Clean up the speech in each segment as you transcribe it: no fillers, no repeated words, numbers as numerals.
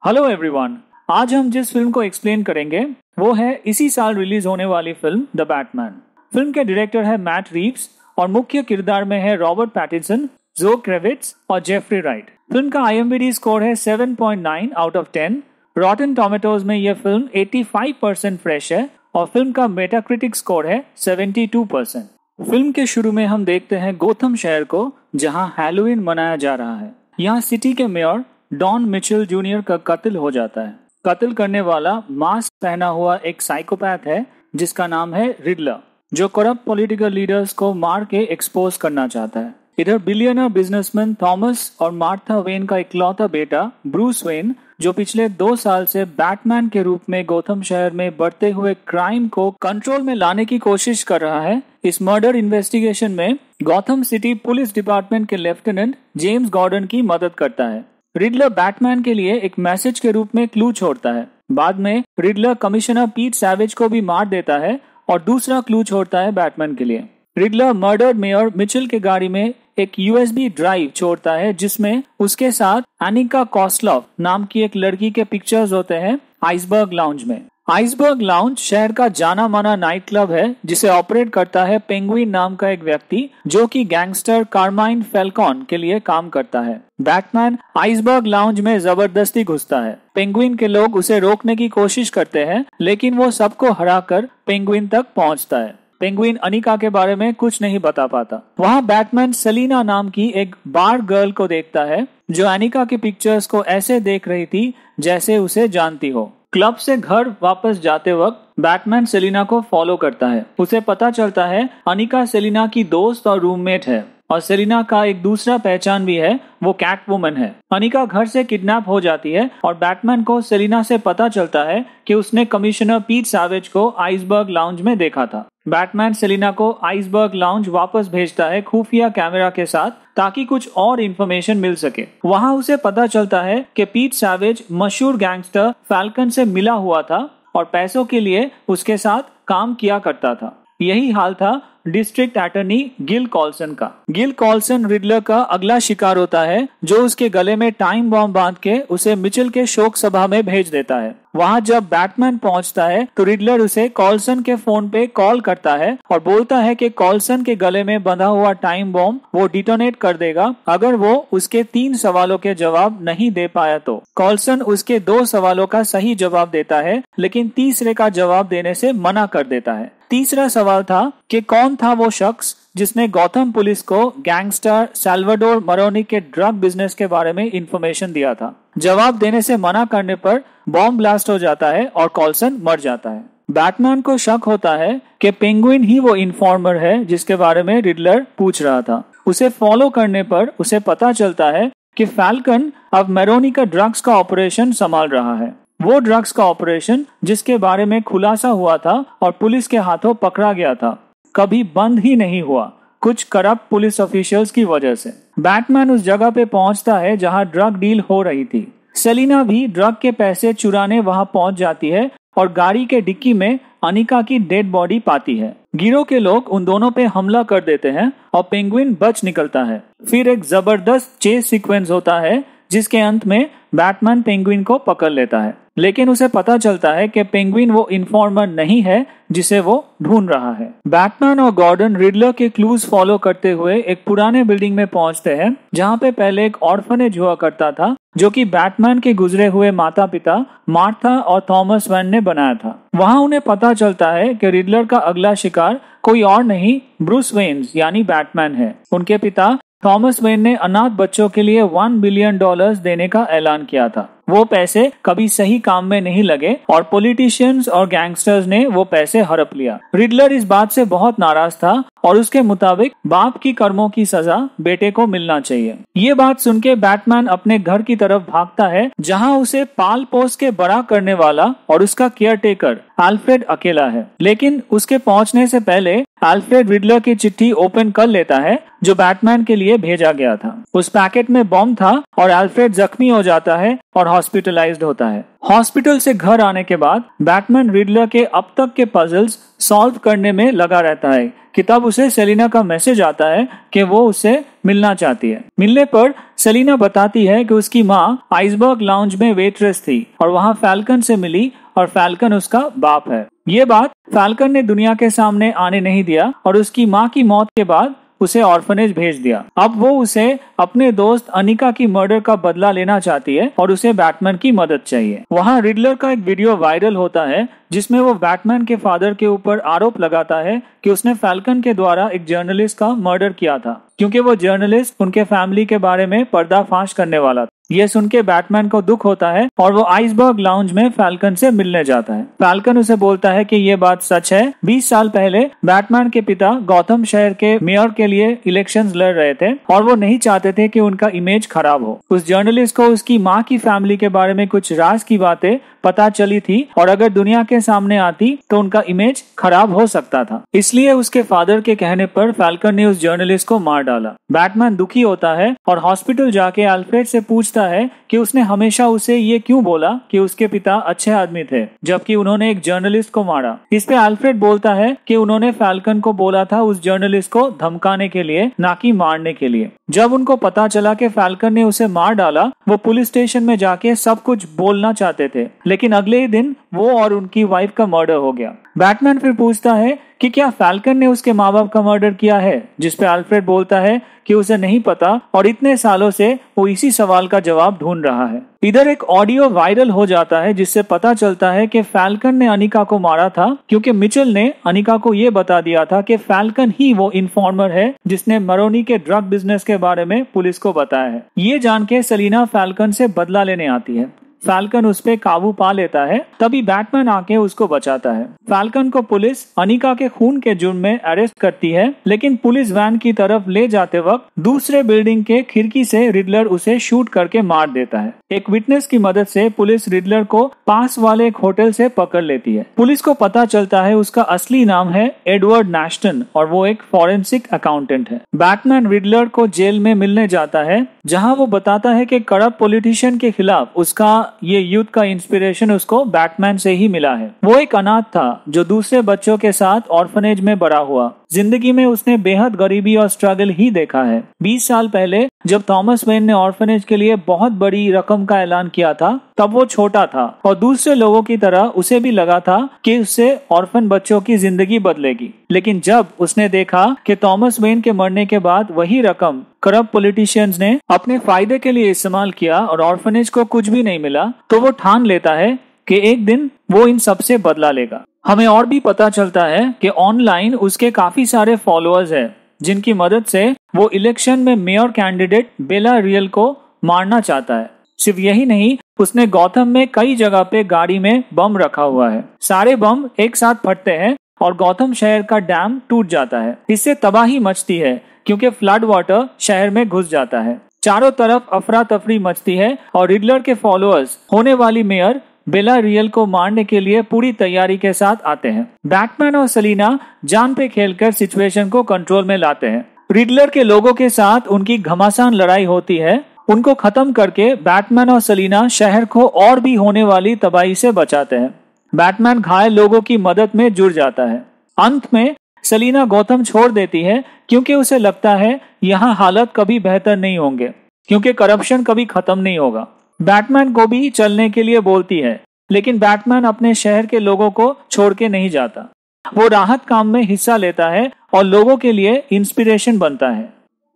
Hello everyone, आज हम जिस फिल्म को एक्सप्लेन करेंगे वो है इसी साल रिलीज होने वाली फिल्म द बैटमैन। फिल्म के डायरेक्टर है मैट रीव्स और मुख्य किरदार में है रॉबर्ट पैटिंसन, ज़ोए क्रेविट्ज और जेफरी राइट। फिल्म का IMDb स्कोर है 7.9 आउट ऑफ 10। रॉटन टोमेटोज में यह फिल्म 85% फ्रेश है और फिल्म का मेटाक्रिटिक स्कोर है 72%। फिल्म के शुरू में हम देखते हैं गोथम शहर को, जहां हैलोवीन मनाया जा रहा है। यहाँ सिटी के मेयर डॉन मिचेल जूनियर का कत्ल हो जाता है। कत्ल करने वाला मास्क पहना हुआ एक साइकोपैथ है जिसका नाम है रिडलर, जो करप्ट पॉलिटिकल लीडर्स को मार के एक्सपोज करना चाहता है। इधर बिलियनर बिजनेसमैन थॉमस और मार्था वेन का इकलौता बेटा ब्रूस वेन, जो पिछले 2 साल से बैटमैन के रूप में गोथम शहर में बढ़ते हुए क्राइम को कंट्रोल में लाने की कोशिश कर रहा है, इस मर्डर इन्वेस्टिगेशन में गॉथम सिटी पुलिस डिपार्टमेंट के लेफ्टिनेंट जेम्स गॉर्डन की मदद करता है। रिडलर बैटमैन के लिए एक मैसेज के रूप में क्लू छोड़ता है। बाद में रिडलर कमिश्नर पीट सैवेज को भी मार देता है और दूसरा क्लू छोड़ता है बैटमैन के लिए। रिडलर मर्डर मेयर मिचेल के गाड़ी में एक USB ड्राइव छोड़ता है जिसमें उसके साथ एनिका कॉस्लॉफ नाम की एक लड़की के पिक्चर्स होते हैं आइसबर्ग लाउंज में। आइसबर्ग लाउंज शहर का जाना माना नाइट क्लब है जिसे ऑपरेट करता है पेंगुइन नाम का एक व्यक्ति, जो कि गैंगस्टर कार्माइन फैल्कॉन के लिए काम करता है। बैटमैन आइसबर्ग लाउंज में जबरदस्ती घुसता है। पेंगुइन के लोग उसे रोकने की कोशिश करते हैं, लेकिन वो सबको हराकर पेंगुइन तक पहुंचता है। पेंगुइन अनिका के बारे में कुछ नहीं बता पाता। वहाँ बैटमैन सेलिना नाम की एक बार गर्ल को देखता है जो अनिका के पिक्चर्स को ऐसे देख रही थी जैसे उसे जानती हो। क्लब से घर वापस जाते वक्त बैटमैन सेलिना को फॉलो करता है। उसे पता चलता है अनिका सेलिना की दोस्त और रूममेट है और सेलिना का एक दूसरा पहचान भी है, वो कैटवुमन है। अनिका घर से किडनैप हो जाती है और बैटमैन को सेलिना से पता चलता है कि उसने कमिश्नर पीट सैवेज को आइसबर्ग लाउंज में देखा था। बैटमैन सेलिना को आइसबर्ग लाउंज वापस भेजता है खुफिया कैमरा के साथ, ताकि कुछ और इन्फॉर्मेशन मिल सके। वहाँ उसे पता चलता है कि पीट सैवेज मशहूर गैंगस्टर फैल्कन से मिला हुआ था और पैसों के लिए उसके साथ काम किया करता था। यही हाल था डिस्ट्रिक्ट अटॉर्नी गिल कॉल्सन का। गिल कॉल्सन रिडलर का अगला शिकार होता है, जो उसके गले में टाइम बॉम्ब बांध के उसे मिचेल के शोक सभा में भेज देता है। वहाँ जब बैटमैन पहुँचता है तो रिडलर उसे कॉल्सन के फोन पे कॉल करता है और बोलता है कि कॉल्सन के गले में बंधा हुआ टाइम बॉम्ब वो डिटोनेट कर देगा अगर वो उसके 3 सवालों के जवाब नहीं दे पाया तो। कॉल्सन उसके 2 सवालों का सही जवाब देता है, लेकिन तीसरे का जवाब देने से मना कर देता है। तीसरा सवाल था कि कौन था वो शख्स जिसने गॉथम पुलिस को गैंगस्टर सैल्वाडोर मरोनी के ड्रग बिजनेस के बारे में इंफॉर्मेशन दिया था। जवाब देने से मना करने पर बॉम्ब ब्लास्ट हो जाता है और कॉल्सन मर जाता है। बैटमैन को शक होता है कि पेंगुइन ही वो इन्फॉर्मर है जिसके बारे में रिडलर पूछ रहा था। उसे फॉलो करने पर उसे पता चलता है कि फैल्कन अब मरोनी का ड्रग्स का ऑपरेशन संभाल रहा है। वो ड्रग्स का ऑपरेशन जिसके बारे में खुलासा हुआ था और पुलिस के हाथों पकड़ा गया था, कभी बंद ही नहीं हुआ, कुछ करप्ट पुलिस ऑफिशियल्स की वजह से। बैटमैन उस जगह पे पहुंचता है जहां ड्रग डील हो रही थी। सेलिना भी ड्रग के पैसे चुराने वहां पहुंच जाती है और गाड़ी के डिक्की में अनिका की डेड बॉडी पाती है। गिरोह के लोग उन दोनों पे हमला कर देते हैं और पेंगुइन बच निकलता है। फिर एक जबरदस्त चेस सीक्वेंस होता है जिसके अंत में बैटमैन पेंगुइन को पकड़ लेता है, लेकिन उसे पता चलता है कि पेंगुइन वो इन्फॉर्मर नहीं है जिसे वो ढूंढ रहा है। बैटमैन और गॉर्डन रिडलर के क्लूज फॉलो करते हुए एक पुराने बिल्डिंग में पहुंचते हैं जहां पे पहले एक ऑर्फनेज हुआ करता था, जो कि बैटमैन के गुजरे हुए माता पिता मार्था और थॉमस वेन ने बनाया था। वहां उन्हें पता चलता है कि रिडलर का अगला शिकार कोई और नहीं ब्रूस वेन यानी बैटमैन है। उनके पिता थॉमस वेन ने अनाथ बच्चों के लिए $1 बिलियन देने का ऐलान किया था। वो पैसे कभी सही काम में नहीं लगे और पॉलिटिशियंस और गैंगस्टर्स ने वो पैसे हड़प लिया। रिडलर इस बात से बहुत नाराज था और उसके मुताबिक बाप की कर्मों की सजा बेटे को मिलना चाहिए। ये बात सुन के बैटमैन अपने घर की तरफ भागता है, जहां उसे पाल पोस के बड़ा करने वाला और उसका केयरटेकर अल्फ्रेड अकेला है, लेकिन उसके पहुंचने से पहले अल्फ्रेड रिडलर की चिट्ठी ओपन कर लेता है जो बैटमैन के लिए भेजा गया था। उस पैकेट में बॉम्ब था और अल्फ्रेड जख्मी हो जाता है और हॉस्पिटलाइज्ड होता है। हॉस्पिटल से घर आने के बाद बैटमैन रिडलर के अब तक के पजल्स सॉल्व करने में लगा रहता है कि तब उसे सेलिना का मैसेज आता है कि वो उससे मिलना चाहती है। मिलने पर सेलिना बताती है कि उसकी माँ आइसबर्ग लाउंज में वेट्रेस थी और वहाँ फैल्कन से मिली और फैल्कन उसका बाप है। ये बात फैल्कन ने दुनिया के सामने आने नहीं दिया और उसकी माँ की मौत के बाद उसे ऑर्फनेज भेज दिया। अब वो उसे अपने दोस्त अनिका की मर्डर का बदला लेना चाहती है और उसे बैटमैन की मदद चाहिए। वहाँ रिडलर का एक वीडियो वायरल होता है जिसमें वो बैटमैन के फादर के ऊपर आरोप लगाता है कि उसने फैल्कन के द्वारा एक जर्नलिस्ट का मर्डर किया था, क्योंकि वो जर्नलिस्ट उनके फैमिली के बारे में पर्दाफाश करने वाला था। ये सुन के बैटमैन को दुख होता है और वो आइसबर्ग लाउंज में फैल्कन से मिलने जाता है। फैल्कन उसे बोलता है कि ये बात सच है। 20 साल पहले बैटमैन के पिता गौथम शहर के मेयर के लिए इलेक्शंस लड़ रहे थे और वो नहीं चाहते थे कि उनका इमेज खराब हो। उस जर्नलिस्ट को उसकी माँ की फैमिली के बारे में कुछ राज की बातें पता चली थी और अगर दुनिया के सामने आती तो उनका इमेज खराब हो सकता था। इसलिए उसके फादर के कहने पर फैल्कन ने उस जर्नलिस्ट को मार डाला। बैटमैन दुखी होता है और हॉस्पिटल जाके अल्फ्रेड से पूछता है कि उसने हमेशा उसे ये क्यों बोला कि उसके पिता अच्छे आदमी थे जबकि उन्होंने एक जर्नलिस्ट को मारा। इस पे अल्फ्रेड बोलता है कि उन्होंने फैल्कन को बोला था उस जर्नलिस्ट को धमकाने के लिए, ना कि मारने के लिए। जब उनको पता चला कि फैल्कन ने उसे मार डाला, वो पुलिस स्टेशन में जाके सब कुछ बोलना चाहते थे, लेकिन अगले ही दिन वो और उनकी वाइफ का मर्डर हो गया। बैटमैन फिर पूछता है कि क्या फैल्कन ने उसके माँ बाप का मर्डर किया है, जिसपे अल्फ्रेड बोलता है कि उसे नहीं पता और इतने सालों से वो इसी सवाल का जवाब ढूंढ रहा है। इधर एक ऑडियो वायरल हो जाता है जिससे पता चलता है कि फैल्कन ने अनिका को मारा था, क्योंकि मिचेल ने अनिका को ये बता दिया था कि फैल्कन ही वो इन्फॉर्मर है जिसने मरोनी के ड्रग बिजनेस के बारे में पुलिस को बताया है। ये जान के सेलिना फैल्कन से बदला लेने आती है। फैल्कन उस पे काबू पा लेता है, तभी बैटमैन आके उसको बचाता है। फैल्कन को पुलिस अनिका के खून के जुर्म में अरेस्ट करती है, लेकिन पुलिस वैन की तरफ ले जाते वक्त दूसरे बिल्डिंग के खिड़की से रिडलर उसे शूट करके मार देता है। एक विटनेस की मदद से पुलिस रिडलर को पास वाले एक होटल से पकड़ लेती है। पुलिस को पता चलता है उसका असली नाम है एडवर्ड नैश्टन और वो एक फॉरेंसिक अकाउंटेंट है। बैटमैन रिडलर को जेल में मिलने जाता है, जहाँ वो बताता है कि करप्ट पॉलिटिशियन के खिलाफ उसका ये युद्ध का इंस्पिरेशन उसको बैटमैन से ही मिला है। वो एक अनाथ था जो दूसरे बच्चों के साथ ऑर्फनेज में बड़ा हुआ। जिंदगी में उसने बेहद गरीबी और स्ट्रगल ही देखा है। 20 साल पहले जब थॉमस वेन ने ऑर्फनेज के लिए बहुत बड़ी रकम का ऐलान किया था, तब वो छोटा था और दूसरे लोगों की तरह उसे भी लगा था कि उससे ऑर्फन बच्चों की जिंदगी बदलेगी। लेकिन जब उसने देखा कि थॉमस वेन के मरने के बाद वही रकम करप्ट पॉलिटिशियंस ने अपने फायदे के लिए इस्तेमाल किया और ऑर्फनेज को कुछ भी नहीं मिला, तो वो ठान लेता है कि एक दिन वो इन सबसे बदला लेगा। हमें और भी पता चलता है कि ऑनलाइन उसके काफी सारे फॉलोअर्स हैं, जिनकी मदद से वो इलेक्शन में मेयर कैंडिडेट बेला रियल को मारना चाहता है। सिर्फ यही नहीं, उसने गौथम में कई जगह पे गाड़ी में बम रखा हुआ है। सारे बम एक साथ फटते हैं और गौथम शहर का डैम टूट जाता है। इससे तबाही मचती है क्योंकि फ्लड वाटर शहर में घुस जाता है। चारों तरफ अफरा तफरी मचती है और रिडलर के फॉलोअर्स होने वाली मेयर बेला रियल को मारने के लिए पूरी तैयारी के साथ आते हैं। बैटमैन और सेलिना जान पे खेलकर सिचुएशन को कंट्रोल में लाते हैं। रिडलर के लोगों के साथ उनकी घमासान लड़ाई होती है। उनको खत्म करके बैटमैन और सेलिना शहर को और भी होने वाली तबाही से बचाते हैं। बैटमैन घायल लोगों की मदद में जुड़ जाता है। अंत में सेलिना गौथम छोड़ देती है क्योंकि उसे लगता है यहाँ हालत कभी बेहतर नहीं होंगे, क्योंकि करप्शन कभी खत्म नहीं होगा। बैटमैन को भी चलने के लिए बोलती है, लेकिन बैटमैन अपने शहर के लोगों को छोड़ के नहीं जाता। वो राहत काम में हिस्सा लेता है और लोगों के लिए इंस्पिरेशन बनता है।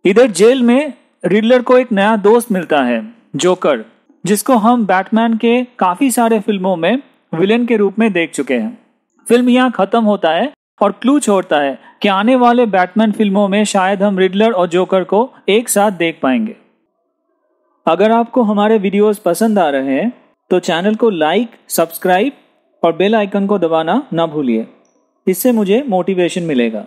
इधर जेल में रिडलर को एक नया दोस्त मिलता है, जोकर, जिसको हम बैटमैन के काफी सारे फिल्मों में विलेन के रूप में देख चुके हैं। फिल्म यहाँ खत्म होता है और क्लू छोड़ता है कि आने वाले बैटमैन फिल्मों में शायद हम रिडलर और जोकर को एक साथ देख पाएंगे। अगर आपको हमारे वीडियोस पसंद आ रहे हैं तो चैनल को लाइक, सब्सक्राइब और बेल आइकन को दबाना ना भूलिए। इससे मुझे मोटिवेशन मिलेगा।